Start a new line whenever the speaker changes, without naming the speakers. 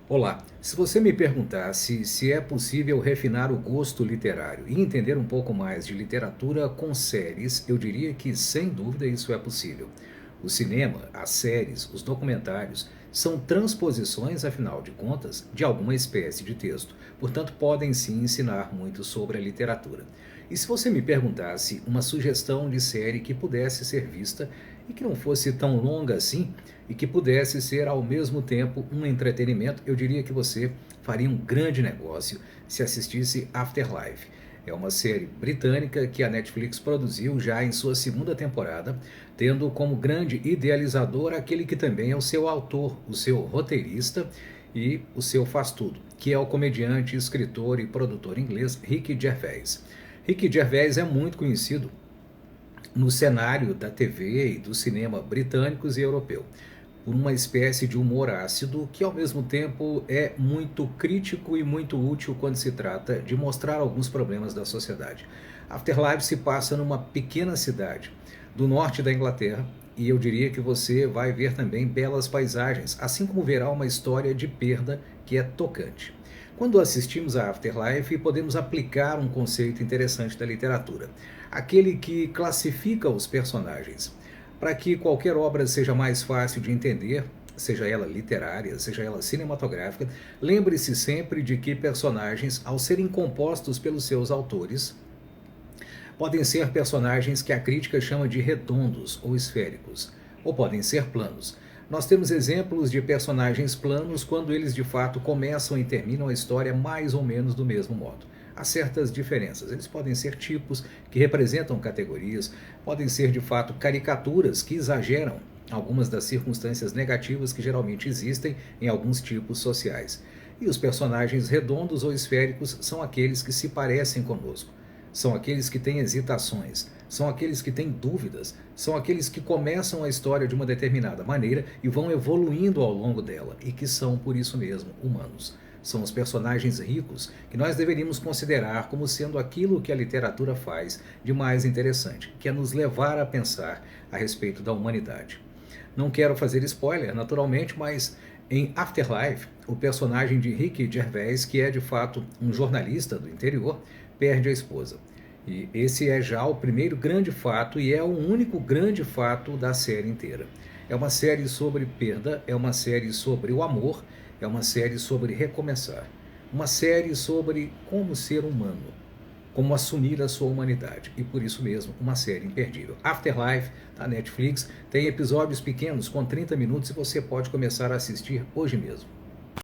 Olá, se você me perguntasse se é possível refinar o gosto literário e entender um pouco mais de literatura com séries, eu diria que sem dúvida isso é possível. O cinema, as séries, os documentários são transposições, afinal de contas, de alguma espécie de texto, portanto, podem sim ensinar muito sobre a literatura. E se você me perguntasse uma sugestão de série que pudesse ser vista e que não fosse tão longa assim, e que pudesse ser ao mesmo tempo um entretenimento, eu diria que você faria um grande negócio se assistisse Afterlife. É uma série britânica que a Netflix produziu já em sua segunda temporada, tendo como grande idealizador aquele que também é o seu autor, o seu roteirista e o seu faz-tudo, que é o comediante, escritor e produtor inglês Ricky Gervais. Ricky Gervais é muito conhecido no cenário da TV e do cinema britânicos e europeu, por uma espécie de humor ácido que ao mesmo tempo é muito crítico e muito útil quando se trata de mostrar alguns problemas da sociedade. Afterlife se passa numa pequena cidade do norte da Inglaterra e eu diria que você vai ver também belas paisagens, assim como verá uma história de perda que é tocante. Quando assistimos a Afterlife, podemos aplicar um conceito interessante da literatura, aquele que classifica os personagens. Para que qualquer obra seja mais fácil de entender, seja ela literária, seja ela cinematográfica, lembre-se sempre de que personagens, ao serem compostos pelos seus autores, podem ser personagens que a crítica chama de redondos ou esféricos, ou podem ser planos. Nós temos exemplos de personagens planos quando eles de fato começam e terminam a história mais ou menos do mesmo modo. Há certas diferenças. Eles podem ser tipos que representam categorias, podem ser de fato caricaturas que exageram algumas das circunstâncias negativas que geralmente existem em alguns tipos sociais. E os personagens redondos ou esféricos são aqueles que se parecem conosco, são aqueles que têm hesitações, são aqueles que têm dúvidas, são aqueles que começam a história de uma determinada maneira e vão evoluindo ao longo dela e que são, por isso mesmo, humanos. São os personagens ricos que nós deveríamos considerar como sendo aquilo que a literatura faz de mais interessante, que é nos levar a pensar a respeito da humanidade. Não quero fazer spoiler, naturalmente, mas em Afterlife, o personagem de Ricky Gervais, que é de fato um jornalista do interior, perde a esposa. E esse é já o primeiro grande fato e é o único grande fato da série inteira. É uma série sobre perda, é uma série sobre o amor, é uma série sobre recomeçar. Uma série sobre como ser humano, como assumir a sua humanidade. E por isso mesmo, uma série imperdível. Afterlife, da Netflix, tem episódios pequenos com 30 minutos e você pode começar a assistir hoje mesmo.